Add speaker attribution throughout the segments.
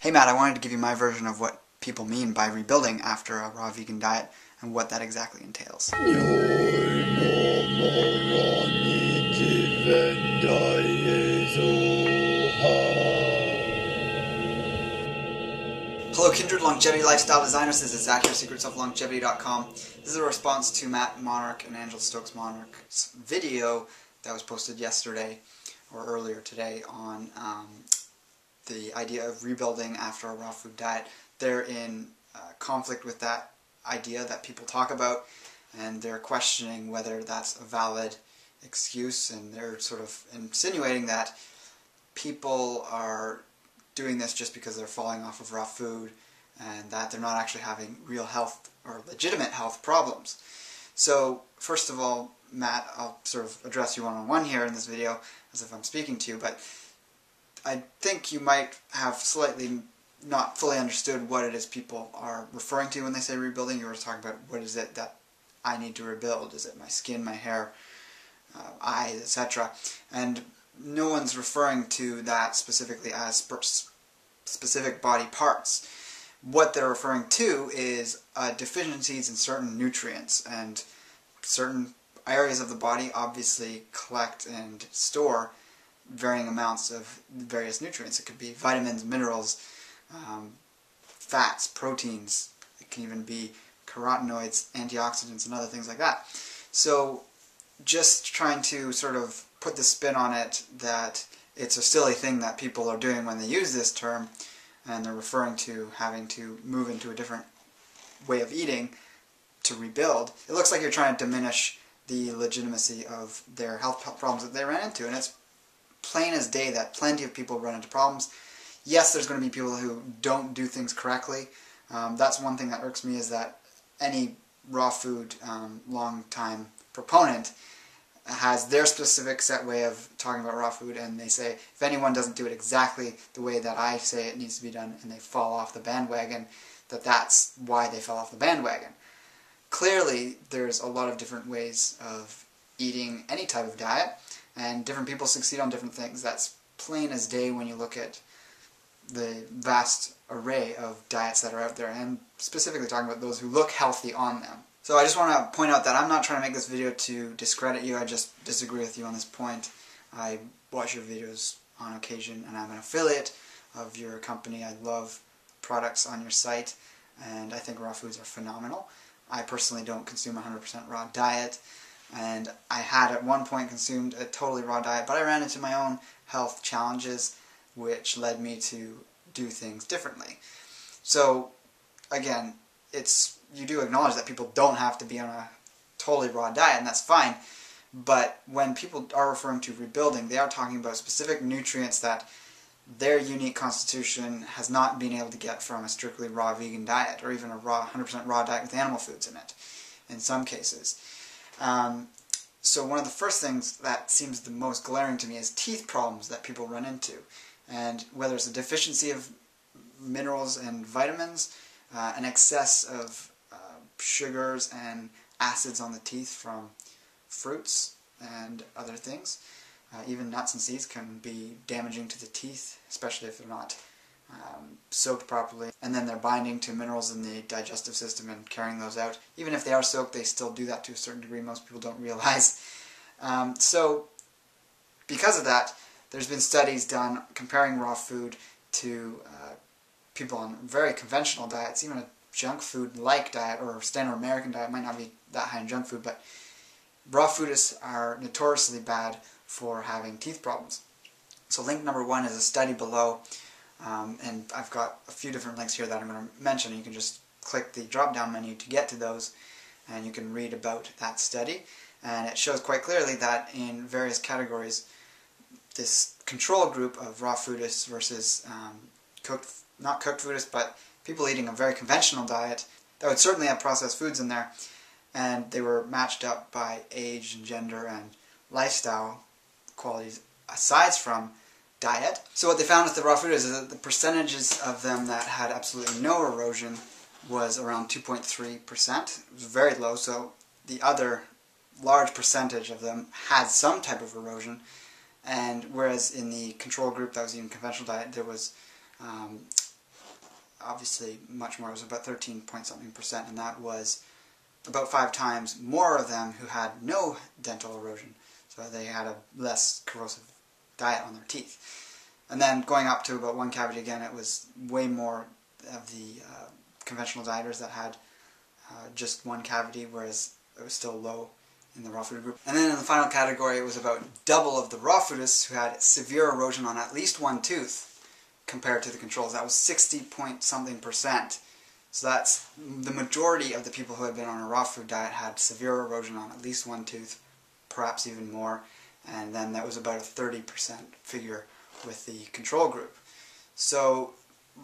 Speaker 1: Hey Matt, I wanted to give you my version of what people mean by rebuilding after a raw vegan diet and what that exactly entails. Hello Kindred Longevity Lifestyle Designers, this is Zach here, secretsoflongevity.com. This is a response to Matt Monarch and Angela Stokes Monarch's video that was posted yesterday or earlier today on the idea of rebuilding after a raw food diet. They're in conflict with that idea that people talk about, and they're questioning whether that's a valid excuse, and they're sort of insinuating that people are doing this just because they're falling off of raw food and that they're not actually having real health or legitimate health problems. So first of all, Matt, I'll sort of address you one-on-one here in this video as if I'm speaking to you, but I think you might have slightly not fully understood what it is people are referring to when they say rebuilding. You were talking about what is it that I need to rebuild. Is it my skin, my hair, eyes, etc.? And no one's referring to that specifically as specific body parts. What they're referring to is deficiencies in certain nutrients, and certain areas of the body obviously collect and store varying amounts of various nutrients. It could be vitamins, minerals, fats, proteins. It can even be carotenoids, antioxidants, and other things like that. So just trying to sort of put the spin on it that it's a silly thing that people are doing when they use this term, and they're referring to having to move into a different way of eating to rebuild. It looks like you're trying to diminish the legitimacy of their health problems that they ran into, and it's plain as day that plenty of people run into problems. Yes, there's going to be people who don't do things correctly. That's one thing that irks me, is that any raw food long-time proponent has their specific set way of talking about raw food, and they say if anyone doesn't do it exactly the way that I say it needs to be done and they fall off the bandwagon, that's why they fell off the bandwagon. Clearly, there's a lot of different ways of eating any type of diet, and different people succeed on different things. That's plain as day when you look at the vast array of diets that are out there, and specifically talking about those who look healthy on them. So I just want to point out that I'm not trying to make this video to discredit you. I just disagree with you on this point. I watch your videos on occasion, and I'm an affiliate of your company. I love products on your site, and I think raw foods are phenomenal. I personally don't consume a 100% raw diet, and I had at one point consumed a totally raw diet, but I ran into my own health challenges, which led me to do things differently. So again, you do acknowledge that people don't have to be on a totally raw diet, and that's fine, but when people are referring to rebuilding, they are talking about specific nutrients that their unique constitution has not been able to get from a strictly raw vegan diet, or even a 100% raw diet with animal foods in it, in some cases. So one of the first things that seems the most glaring to me is teeth problems that people run into. And whether it's a deficiency of minerals and vitamins, an excess of sugars and acids on the teeth from fruits and other things. Even nuts and seeds can be damaging to the teeth, especially if they're not soaked properly. And then they're binding to minerals in the digestive system and carrying those out. Even if they are soaked, they still do that to a certain degree. Most people don't realize. So because of that, there's been studies done comparing raw food to people on very conventional diets. Even a junk food-like diet, or standard American diet, might not be that high in junk food, but raw foodists are notoriously bad for having teeth problems. So link number 1 is a study below, and I've got a few different links here that I'm going to mention. You can just click the drop-down menu to get to those, and you can read about that study. And it shows quite clearly that in various categories, this control group of raw foodists versus not cooked foodists, but people eating a very conventional diet that would certainly have processed foods in there, and they were matched up by age and gender and lifestyle qualities aside from diet. So what they found with the raw foodists is that the percentages of them that had absolutely no erosion was around 2.3%. It was very low, so the other large percentage of them had some type of erosion, and whereas in the control group that was eating conventional diet, there was obviously much more. It was about 13 point something percent, and that was about 5 times more of them who had no dental erosion. So they had a less corrosive diet on their teeth. And then going up to about 1 cavity again, it was way more of the conventional dieters that had just 1 cavity, whereas it was still low in the raw food group. And then in the final category, it was about double of the raw foodists who had severe erosion on at least 1 tooth compared to the controls. That was 60 point something percent. So that's the majority of the people who had been on a raw food diet had severe erosion on at least 1 tooth, perhaps even more. And then that was about a 30% figure with the control group. So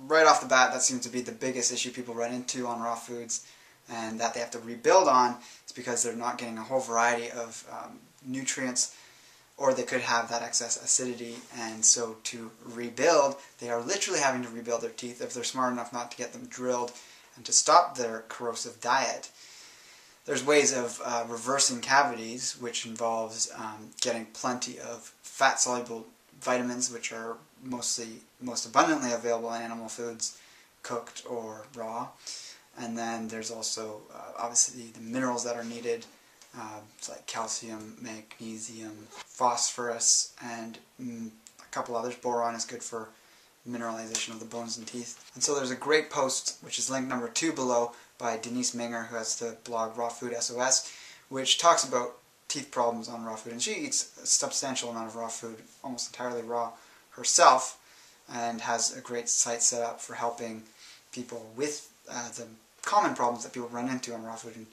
Speaker 1: right off the bat, that seems to be the biggest issue people run into on raw foods, and that they have to rebuild on is because they're not getting a whole variety of nutrients, or they could have that excess acidity. And so to rebuild, they are literally having to rebuild their teeth if they're smart enough not to get them drilled and to stop their corrosive diet. There's ways of reversing cavities, which involves getting plenty of fat-soluble vitamins, which are most abundantly available in animal foods, cooked or raw. And then there's also obviously the minerals that are needed, like calcium, magnesium, phosphorus, and a couple others. Boron is good for mineralization of the bones and teeth. And so there's a great post, which is link number 2 below, by Denise Minger, who has the blog Raw Food SOS, which talks about teeth problems on raw food. And she eats a substantial amount of raw food, almost entirely raw herself, and has a great site set up for helping people with the common problems that people run into on raw food, and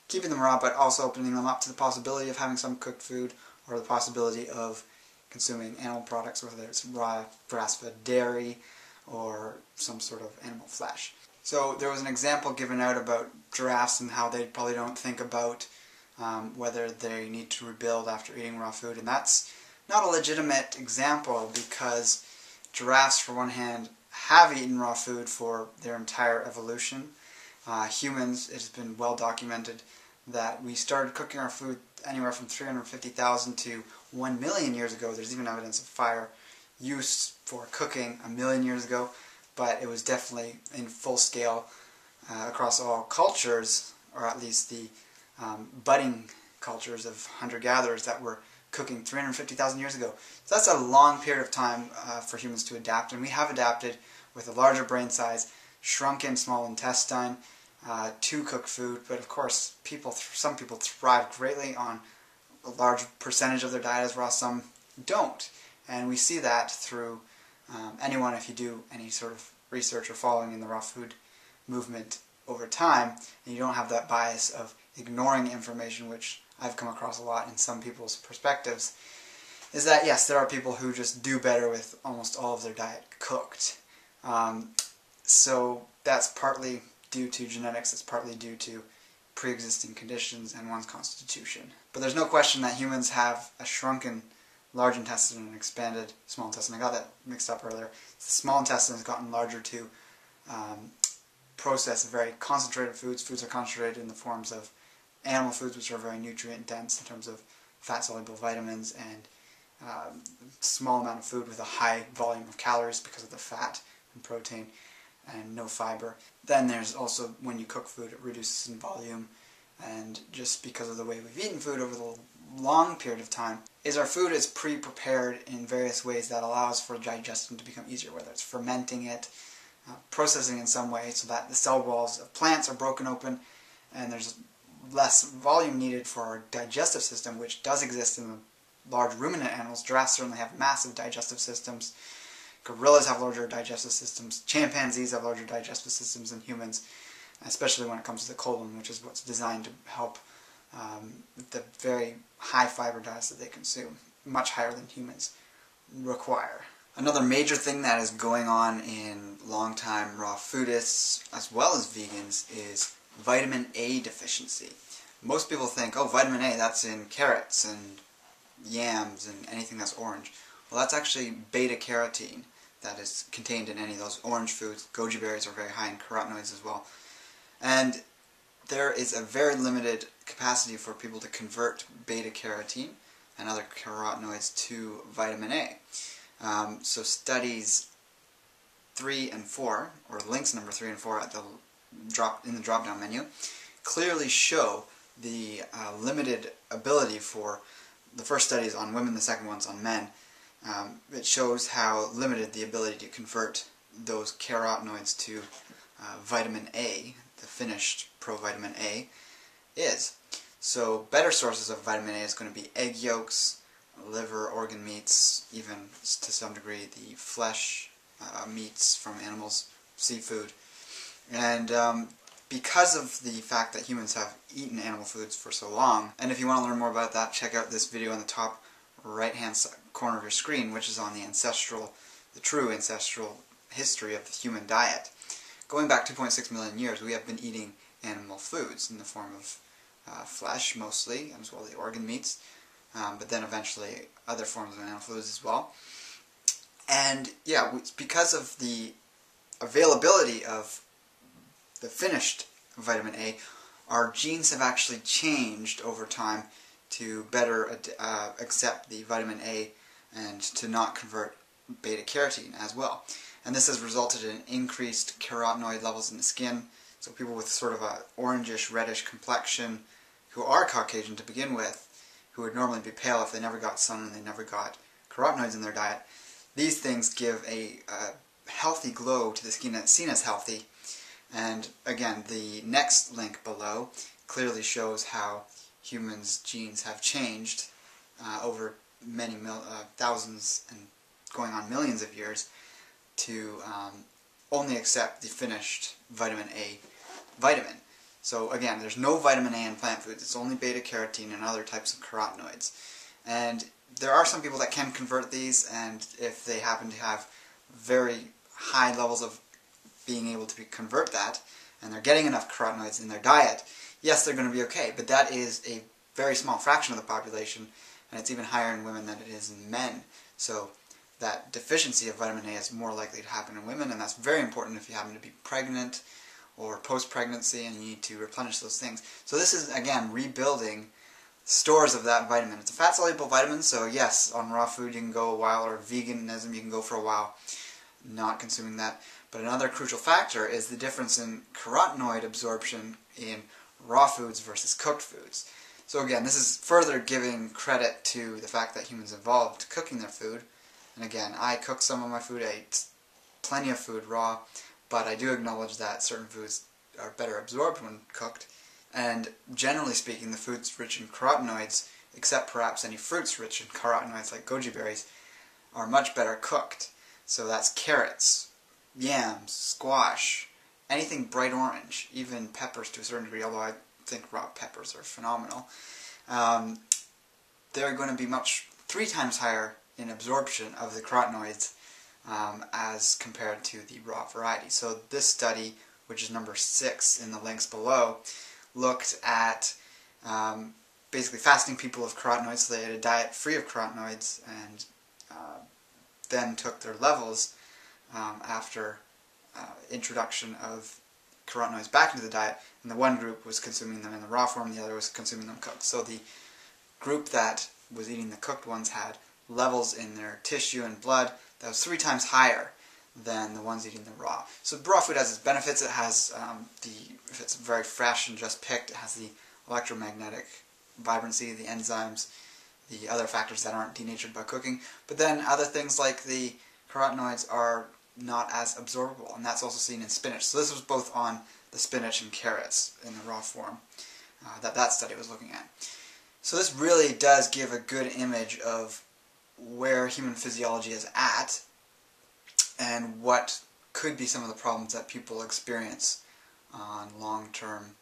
Speaker 1: keeping them raw, but also opening them up to the possibility of having some cooked food, or the possibility of consuming animal products, whether it's raw grass-fed dairy or some sort of animal flesh. So there was an example given out about giraffes and how they probably don't think about whether they need to rebuild after eating raw food, and that's not a legitimate example because giraffes, for one hand, have eaten raw food for their entire evolution. Humans, it has been well documented that we started cooking our food anywhere from 350,000 to 1 million years ago. There's even evidence of fire use for cooking 1 million years ago, but it was definitely in full scale across all cultures, or at least the budding cultures of hunter-gatherers that were cooking 350,000 years ago. So that's a long period of time for humans to adapt, and we have adapted with a larger brain size, shrunken small intestine, to cook food. But of course, some people thrive greatly on a large percentage of their diet as raw, some don't. And we see that through anyone, if you do any sort of research or following in the raw food movement over time, and you don't have that bias of ignoring information, which I've come across a lot in some people's perspectives, is that yes, there are people who just do better with almost all of their diet cooked. So that's partly due to genetics, it's partly due to pre-existing conditions and one's constitution. But there's no question that humans have a shrunken large intestine and an expanded small intestine. I got that mixed up earlier. The small intestine has gotten larger to process very concentrated foods. Foods are concentrated in the forms of animal foods, which are very nutrient dense in terms of fat-soluble vitamins, and small amount of food with a high volume of calories because of the fat and protein and no fiber. Then there's also, when you cook food, it reduces in volume, and just because of the way we've eaten food over the long period of time, is our food is pre-prepared in various ways that allows for digestion to become easier, whether it's fermenting it, processing in some way so that the cell walls of plants are broken open, and there's less volume needed for our digestive system, which does exist in the large ruminant animals. Giraffes certainly have massive digestive systems. Gorillas have larger digestive systems. Chimpanzees have larger digestive systems than humans, especially when it comes to the colon, which is what's designed to help the very high fiber diets that they consume, much higher than humans require. Another major thing that is going on in long-time raw foodists, as well as vegans, is vitamin A deficiency. Most people think, oh, vitamin A, that's in carrots and yams and anything that's orange. Well, that's actually beta-carotene that is contained in any of those orange foods. Goji berries are very high in carotenoids as well. And there is a very limited capacity for people to convert beta-carotene and other carotenoids to vitamin A. So studies 3 and 4, or links number 3 and 4 at the in the drop-down menu, clearly show the limited ability for the first studies on women, the second one's on men. It shows how limited the ability to convert those carotenoids to vitamin A, the finished provitamin A, is. So better sources of vitamin A is going to be egg yolks, liver, organ meats, even to some degree the flesh meats from animals, seafood. And because of the fact that humans have eaten animal foods for so long, and if you want to learn more about that, check out this video on the top right-hand corner of your screen, which is on the true ancestral history of the human diet. Going back 2.6 million years, we have been eating animal foods in the form of flesh, mostly, as well as the organ meats, but then eventually other forms of animal foods as well. And yeah, because of the availability of the finished vitamin A, our genes have actually changed over time to better accept the vitamin A and to not convert beta-carotene as well. And this has resulted in increased carotenoid levels in the skin. So people with sort of a orangish, reddish complexion who are Caucasian to begin with, who would normally be pale if they never got sun and they never got carotenoids in their diet, these things give a healthy glow to the skin that's seen as healthy. And again, the next link below clearly shows how humans' genes have changed over many thousands and going on millions of years to only accept the finished vitamin A vitamin. So again, there's no vitamin A in plant foods, it's only beta-carotene and other types of carotenoids. And there are some people that can convert these, and if they happen to have very high levels of being able to convert that, and they're getting enough carotenoids in their diet, yes, they're going to be okay, but that is a very small fraction of the population, and it's even higher in women than it is in men. So that deficiency of vitamin A is more likely to happen in women, and that's very important if you happen to be pregnant or post-pregnancy and you need to replenish those things. So this is, again, rebuilding stores of that vitamin. It's a fat-soluble vitamin, so yes, on raw food you can go a while, or veganism you can go for a while not consuming that. But another crucial factor is the difference in carotenoid absorption in raw foods versus cooked foods. So again, this is further giving credit to the fact that humans evolved cooking their food. And again, I cook some of my food, I eat plenty of food raw, but I do acknowledge that certain foods are better absorbed when cooked. And generally speaking, the foods rich in carotenoids, except perhaps any fruits rich in carotenoids like goji berries, are much better cooked. So that's carrots, yams, squash, anything bright orange, even peppers to a certain degree, although I think raw peppers are phenomenal. They're going to be 3 times higher in absorption of the carotenoids as compared to the raw variety. So this study, which is number 6 in the links below, looked at basically fasting people of carotenoids, so they had a diet free of carotenoids, and then took their levels after introduction of carotenoids back into the diet, and the one group was consuming them in the raw form, the other was consuming them cooked. So the group that was eating the cooked ones had levels in their tissue and blood that was 3 times higher than the ones eating the raw. So raw food has its benefits. It has if it's very fresh and just picked, it has the electromagnetic vibrancy, the enzymes, the other factors that aren't denatured by cooking. But then other things like the carotenoids are not as absorbable, and that's also seen in spinach. So this was both on the spinach and carrots in the raw form that study was looking at. So this really does give a good image of where human physiology is at and what could be some of the problems that people experience on long-term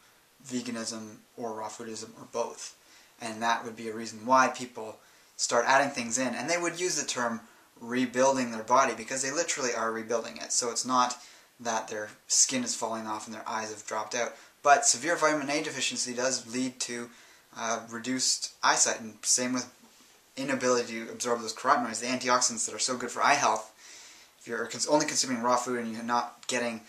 Speaker 1: veganism or raw foodism or both. And that would be a reason why people start adding things in. And they would use the term rebuilding their body because they literally are rebuilding it. So it's not that their skin is falling off and their eyes have dropped out. But severe vitamin A deficiency does lead to reduced eyesight, and same with inability to absorb those carotenoids, the antioxidants that are so good for eye health. If you're only consuming raw food and you're not getting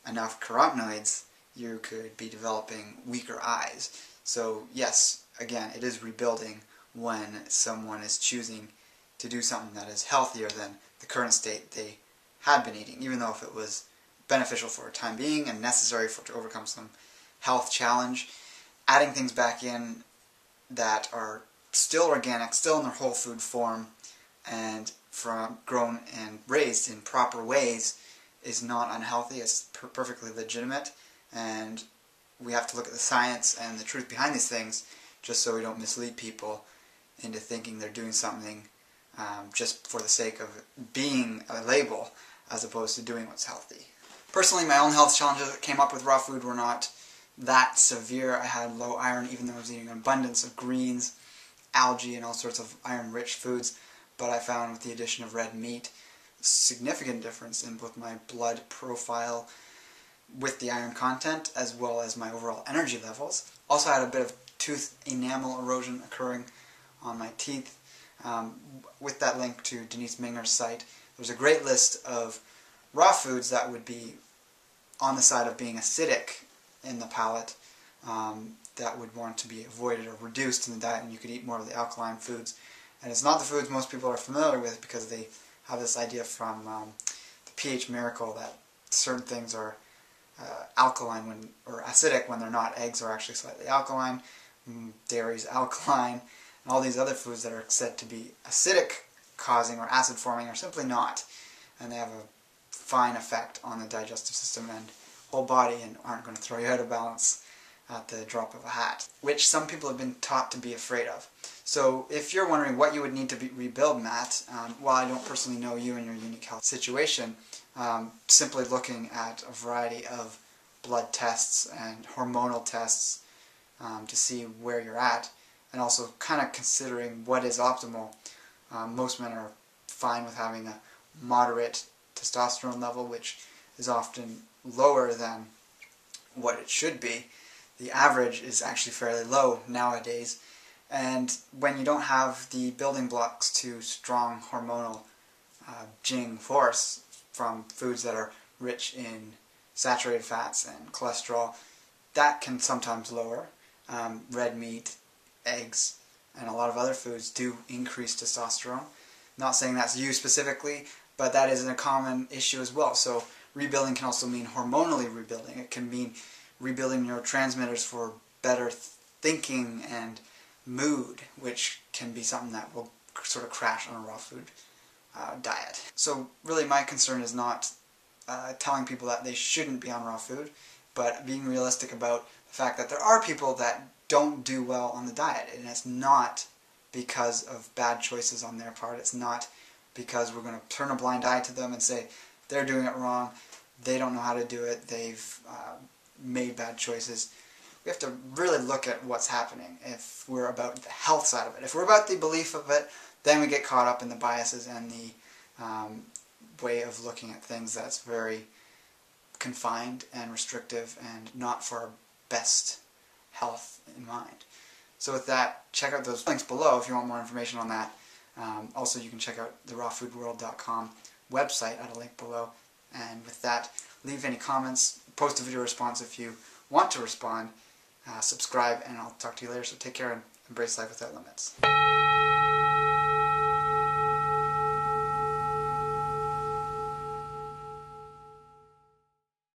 Speaker 1: enough carotenoids, you could be developing weaker eyes. So yes, again, it is rebuilding when someone is choosing to do something that is healthier than the current state they had been eating, even though if it was beneficial for a time being and necessary to overcome some health challenge. Adding things back in that are still organic, still in their whole food form, and grown and raised in proper ways is not unhealthy. It's perfectly legitimate, and we have to look at the science and the truth behind these things just so we don't mislead people into thinking they're doing something just for the sake of being a label as opposed to doing what's healthy. Personally, my own health challenges that came up with raw food were not that severe. I had low iron even though I was eating an abundance of greens, algae, and all sorts of iron-rich foods, but I found with the addition of red meat a significant difference in both my blood profile with the iron content as well as my overall energy levels. Also had a bit of tooth enamel erosion occurring on my teeth. With that link to Denise Minger's site, there's a great list of raw foods that would be on the side of being acidic in the palate, that would want to be avoided or reduced in the diet, and you could eat more of the alkaline foods. And it's not the foods most people are familiar with because they have this idea from the pH miracle that certain things are alkaline or acidic when they're not. Eggs are actually slightly alkaline, dairy is alkaline, and all these other foods that are said to be acidic causing or acid forming are simply not. And they have a fine effect on the digestive system and whole body and aren't going to throw you out of balance at the drop of a hat, which some people have been taught to be afraid of. So if you're wondering what you would need to rebuild, Matt, while I don't personally know you and your unique health situation, simply looking at a variety of blood tests and hormonal tests to see where you're at, and also kind of considering what is optimal. Most men are fine with having a moderate testosterone level, which is often lower than what it should be. The average is actually fairly low nowadays, and when you don't have the building blocks to strong hormonal jing force from foods that are rich in saturated fats and cholesterol, that can sometimes lower. Red meat, eggs, and a lot of other foods do increase testosterone. Not saying that's you specifically, but that is a common issue as well. So rebuilding can also mean hormonally rebuilding. It can mean rebuilding neurotransmitters for better thinking and mood, which can be something that will sort of crash on a raw food diet. So really my concern is not telling people that they shouldn't be on raw food, but being realistic about the fact that there are people that don't do well on the diet, and it's not because of bad choices on their part. It's not because we're going to turn a blind eye to them and say they're doing it wrong, they don't know how to do it, they've made bad choices. We have to really look at what's happening if we're about the health side of it. If we're about the belief of it, then we get caught up in the biases and the way of looking at things that's very confined and restrictive and not for our best health in mind. So with that, check out those links below if you want more information on that. Also, you can check out the rawfoodworld.com website at a link below. And with that, leave any comments, post a video response if you want to respond, subscribe, and I'll talk to you later. So take care and embrace life without limits.